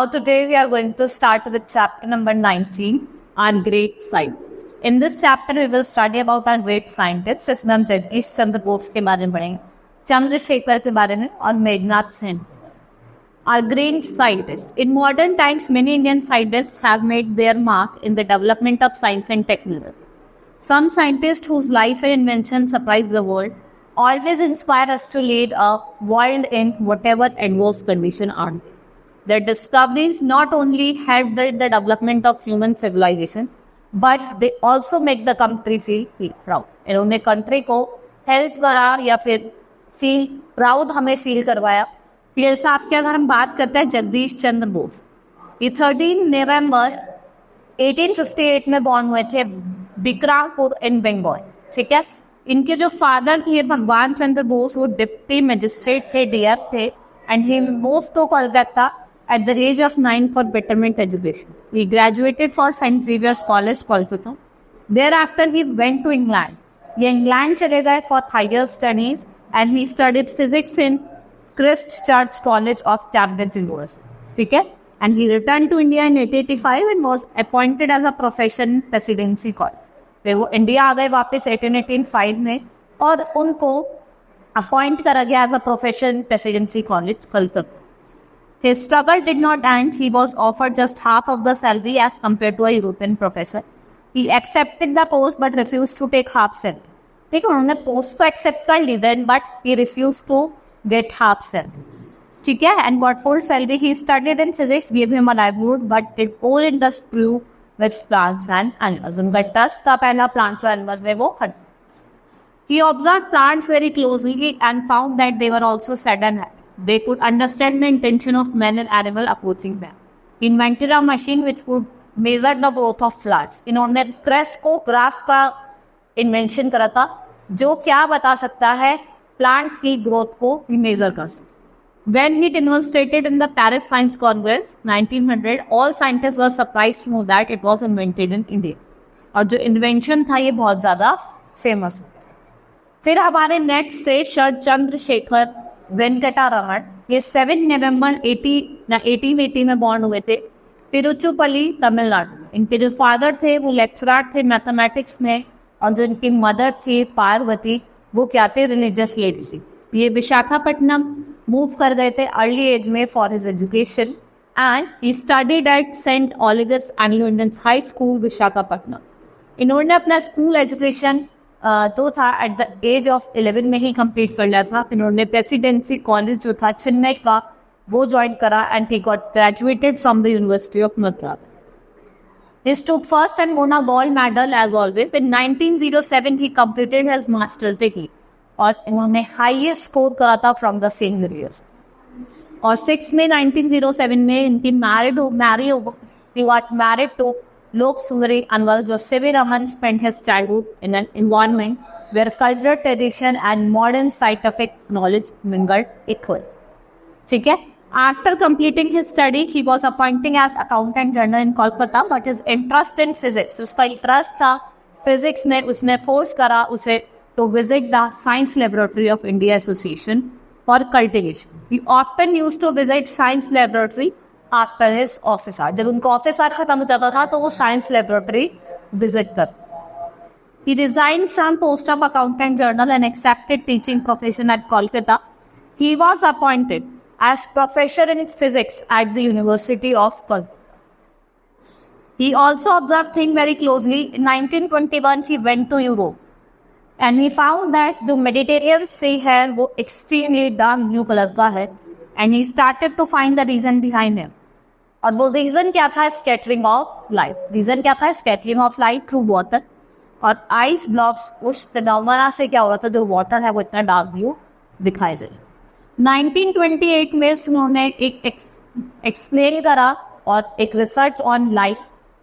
Now today we are going to start with chapter number 19, our great scientist. In this chapter we will study about our great scientists. इसमें हम जगदीश चंद्र बोस के बारे में पढ़ेंगे, चंद्रशेखर के बारे में और Meghnath Sen. Our great scientists. In modern times, many Indian scientists have made their mark in the development of science and technology. Some scientists whose life and invention surprise the world always inspire us to lead a world in whatever adverse condition are. Their discoveries not only helped the development of human civilization, but they also make the country feel proud. इन्होंने country को help करा या फिर feel proud हमें feel करवाया. फिर साहब के अगर हम बात करते हैं जगदीश चंद्र बोस, ये 13 नवंबर 1858 में बॉर्न हुए थे बिक्रमपुर इन बंगाल. ठीक है. इनके जो फादर थे भगवान चंद्र बोस, वो डिप्टी मजिस्ट्रेट थे, डीआर थे, and he moved to Kolkata at the age of 9 for betterment education. He graduated for St. Xavier's College, Kolkata. Thereafter, he went to England. ये इंग्लैंड चले गए for higher studies and he studied physics in Christ Church College of Cambridge University. ठीक है. And he returned to India in 1885 and was appointed as a professor in Presidency College. फिर वो India आ गए वापस 1885 में और उनको अपॉइंट करा गया as a professor in Presidency College Calcutta. His struggle did not end. He was offered just half of the salary as compared to a European professor. He accepted the post but refused to take half salary. ठीक है, उन्होंने post को accept कर ली then but he refuse to get half salary. ठीक है. And what full salary he studied in physics give him a livelihood but it all interest grew with plants and animals. उनका trust था पहला plants और animals में वो हट. He observed plants very closely and found that they were also sad and happy. They could understand the intention of man and animal approaching them. He invented a machine which could measure the growth of plants. इन्होंने trace को graph का invention करा था जो क्या बता सकता है प्लांट की ग्रोथ को भी मेजर कर सकता. When he demonstrated in the Paris Science Congress 1900, all scientists were surprised to know that it was invented in India. और जो इन्वेंशन था ये बहुत ज़्यादा फेमस है. फिर हमारे नेक्स्ट से सर चंद्रशेखर वेंकटा रमन, ये 7 नवंबर 1880 में बॉर्न हुए थे तिरुचुपल्ली, तमिलनाडु. इनके जो फादर थे वो लेक्चरर थे मैथमेटिक्स में और जो इनकी मदर थी पार्वती वो क्या थे, रिलीजियस लेडी थी. ये विशाखापट्टनम मूव कर गए थे अर्ली एज में for his education and he studied at saint Aloysius Anglo Indian high school Visakhapatnam. इन्होंने अपना स्कूल एजुकेशन तो था एट द एज ऑफ 11 में ही कंप्लीट कर लिया था. इन्होंने प्रेसिडेंसी कॉलेज जो था चेन्नई का वो ज्वाइन करा and he got graduated from the university of Madras. He stood first and won a gold medal as always. In 1907 he completed his master's degree और इन्होंने हाईएस्ट स्कोर करा था फ्रॉम द सेम ईयर्स. और 6 मई 1907 में इनकी he got married to Lok Sundari Anwar. C.V. Raman spent his childhood in an environment where cultural tradition and modern scientific knowledge mingled equally. ठीक है. After completing his study, he was appointed as accountant general in Kolkata, but his interest in physics, उसका interest था physics में, उसने force करा उसे to visit the Science Laboratory of India Association for cultivation. He often used to visit science laboratory after his office hour. जब उनका office hour खत्म हो जाता था तो वो साइंस लेबोरेटरी विजिट कर. He resigned from post of accountant general and accepted teaching profession at Kolkata. He was appointed as professor in physics at the University of Kolkata. He also observed things very closely. In 1921 he went to Europe and he found that जो Mediterranean Sea है वो extremely dark blue colour का है and he started to find the reason behind him. और वो reason क्या था, scattering of light. Reason क्या था, scattering of light through water. और आइस ब्लॉक्स उस फिनोमेना से क्या हो रहा था, जो वाटर है वो इतना डार्क ब्लू दिखाई दे. 1928 में उन्होंने एक एक्सप्लेन करा और एक रिसर्च ऑन लाइट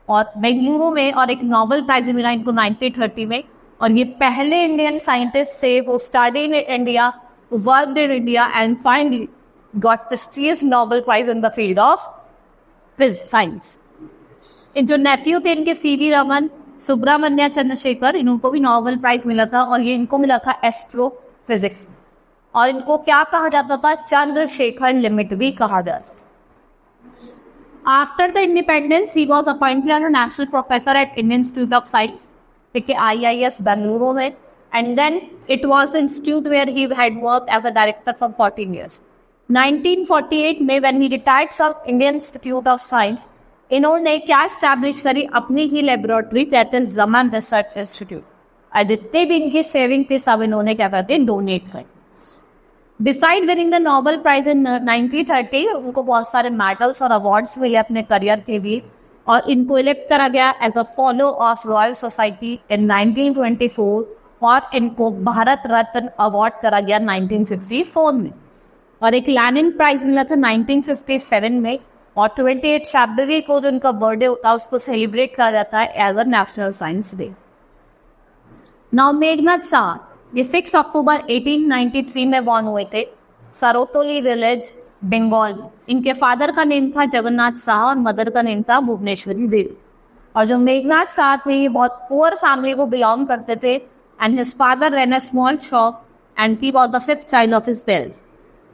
और बेंगलुरु में, और एक नोबेल प्राइज मिला इनको 1930 में. और ये पहले इंडियन साइंटिस्ट थे वो study in India, worked in India and finally got prestigious Nobel prize in the field of science. जो नेफ्यू थे इनके C.V. रमन, सुब्रमण्य चंद्रशेखर, इनको भी नोबेल प्राइज मिला था और ये इनको मिला था एस्ट्रोफिजिक्स. और इनको क्या कहा जाता था, चंद्रशेखर लिमिट भी कहा जाता. After the independence, he was appointed as a national professor at Indian Institute of Science, IIS Bangalore में, and then it was the institute where he had worked as a director for 14 years. 1948 में when he retired from Indian Institute of Science, इन्होंने क्या establish करी अपनी ही laboratory, that is Raman Research Institute. और जितने भी इनकी सेविंग थी सब इन्होंने क्या करते डोनेट कर. Beside winning the Nobel Prize in 1930, उनको बहुत सारे मेडल्स और अवार्ड्स मिले अपने करियर के लिए, और इनको इलेक्ट करा गया as a fellow of Royal Society in 1924, और इनको भारत रत्न अवार्ड करा गया 1954 में, और एक लैनिन प्राइज मिला था 1957 में, और 28 फरवरी को जो उनका बर्थडे होता है उसको सेलिब्रेट करा जाता है as a national science day. Now Meghnath Shah, ये 6 अक्टूबर 1893 में बॉर्न हुए थे, सरोतोली विलेज, बंगाल. इनके फादर का नेम था जगन्नाथ शाह और मदर का नेम था भुवनेश्वरी देवी. और जो मेघनाथ शाह थे ये बहुत पुअर फैमिली को बिलोंग करते थे, and his father run a small shop and he was the 5th child of his parents.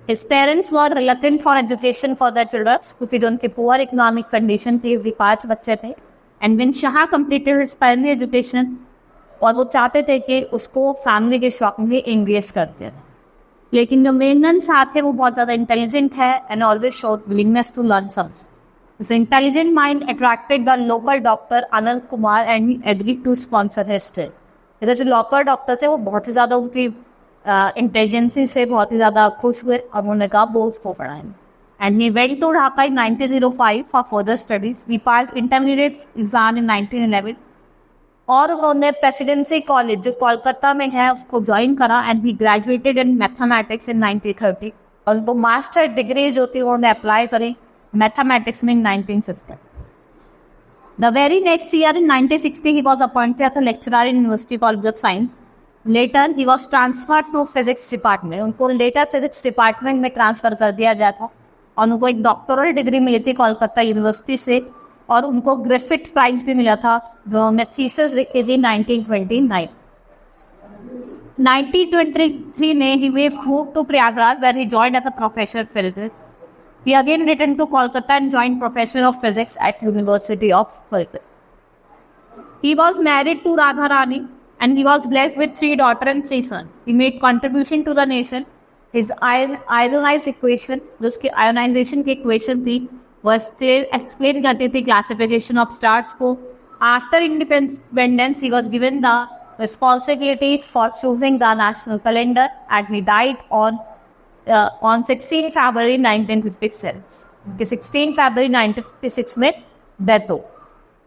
His parents were reluctant for education for their children, क्योंकि जो उनकी पुअर इकोनॉमिक कंडीशन थी, भी 5 बच्चे थे. And when Shah completed his primary education, और वो चाहते थे कि उसको फैमिली के शौक में एंगेज करते हैं. लेकिन जो मेघनाथ शाह थे वो बहुत ज़्यादा इंटेलिजेंट है and always showed willingness to learn something. This intelligent mind attracted the local doctor Anant Kumar and he agreed to sponsor his study. इधर जो लोकल डॉक्टर थे वो बहुत ही ज़्यादा उनकी इंटेलिजेंसी से बहुत ही ज़्यादा खुश हुए और उन्होंने कहा वो उसको पढ़ाएं. And he went to Dhaka in 1905 for further studies. He pass intermediate exam in 1911, और उन्होंने प्रेसिडेंसी कॉलेज जो कोलकाता में है उसको ज्वाइन करा, and he graduated in mathematics इन 1930, और वो मास्टर डिग्री जो थी उन्होंने अप्लाई करी मैथमेटिक्स में in 1950. The very next year in 1960 he was appointed as a lecturer in university college of science. Later he was transfer to physics department. उनको later physics department में transfer कर दिया गया था, और उनको एक डॉक्टरल डिग्री मिली थी कोलकाता यूनिवर्सिटी से, और उनको ग्रिफिथ प्राइज भी मिला था जो उन्होंने थीसिस लिखी थी 1929. 1923 में he moved to Prayagraj where he joined as a professor of physics. He again returned to Kolkata and joined professor of physics at University of Kolkata. He was married to Radha Rani and he was blessed with 3 daughters and 3 sons. He made contribution to the nation. His ionized equation, जिसकी ionization की equation थी, वह explain करती थी classification of stars को. After independence, he was given the responsibility for choosing the national calendar, and he died on 16 February 1956. 16 February 1956 में death हो.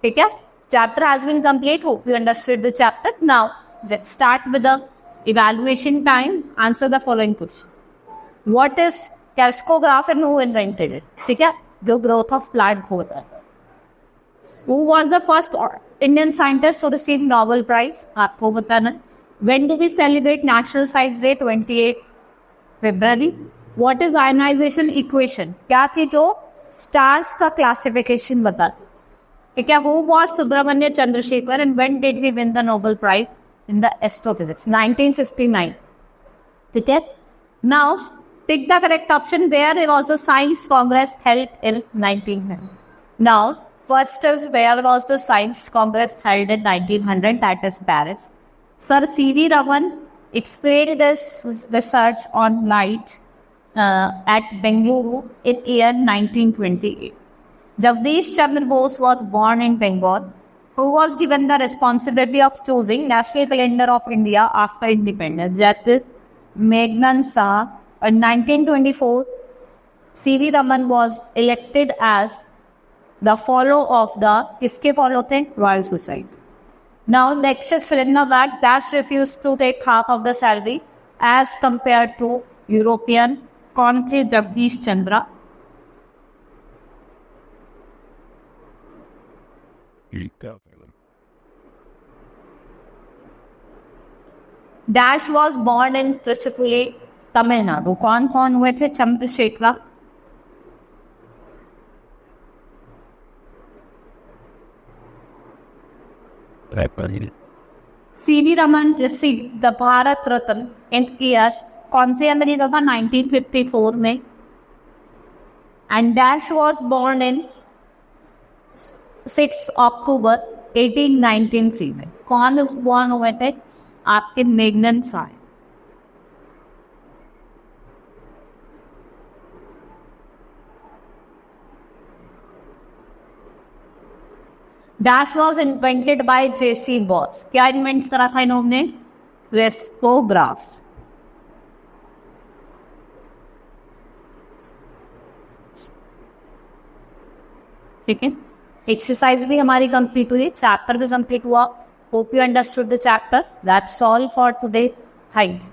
ठीक है? Chapter has been complete. Hope you understood the chapter. Now let's start with the evaluation time. Answer the following question. What is Kerskograph and who invented it? ठीक है? जो growth of plant होता है. Who was the first Indian scientist to receive Nobel Prize? आपको बताना. When do we celebrate National Science Day? 28 February. What is ionization equation? क्या थी जो stars का classification बताती? ठीक है? Who was Subramanya Chandrasekhar and when did he win the Nobel Prize in the astrophysics? 1959. ठीक है? Now pick the correct option. Where was the Science Congress held in 1900? Now first is where was the Science Congress held in 1900? That is Paris. Sir C.V. Raman explained this research on light at Bengaluru in year 1928. Jagdish Chandra Bose was born in Bengal, who was given the responsibility of choosing National Calendar of India after independence. That is Meghnad Shah. In 1924, C.V. Raman was elected as the follow of the किसके follow थे? Royal Society. Now next is fill in the blank. That refused to take half of the salary as compared to European. कौन थे? Jagdish Chandra. Dash was born in Trichypalli, Tamil Nadu. कौन हुए थे? Chandrashekhar. C.V. Raman received the Bharat Ratna in years कौन से अंदर था? 1954 में. And Dash was born in 6 अक्टूबर 1893 में। कौन बॉर्न हुए थे? आपके मेग्नन साय। Dash was invented by J C Bose. क्या इन्वेंट करा था इन्होंने? क्रेस्कोग्राफ्स। ठीक है, एक्सरसाइज भी हमारी कंप्लीट हुई, चैप्टर भी कंप्लीट हुआ। Hope you understood the chapter. That's all for today. Thank you.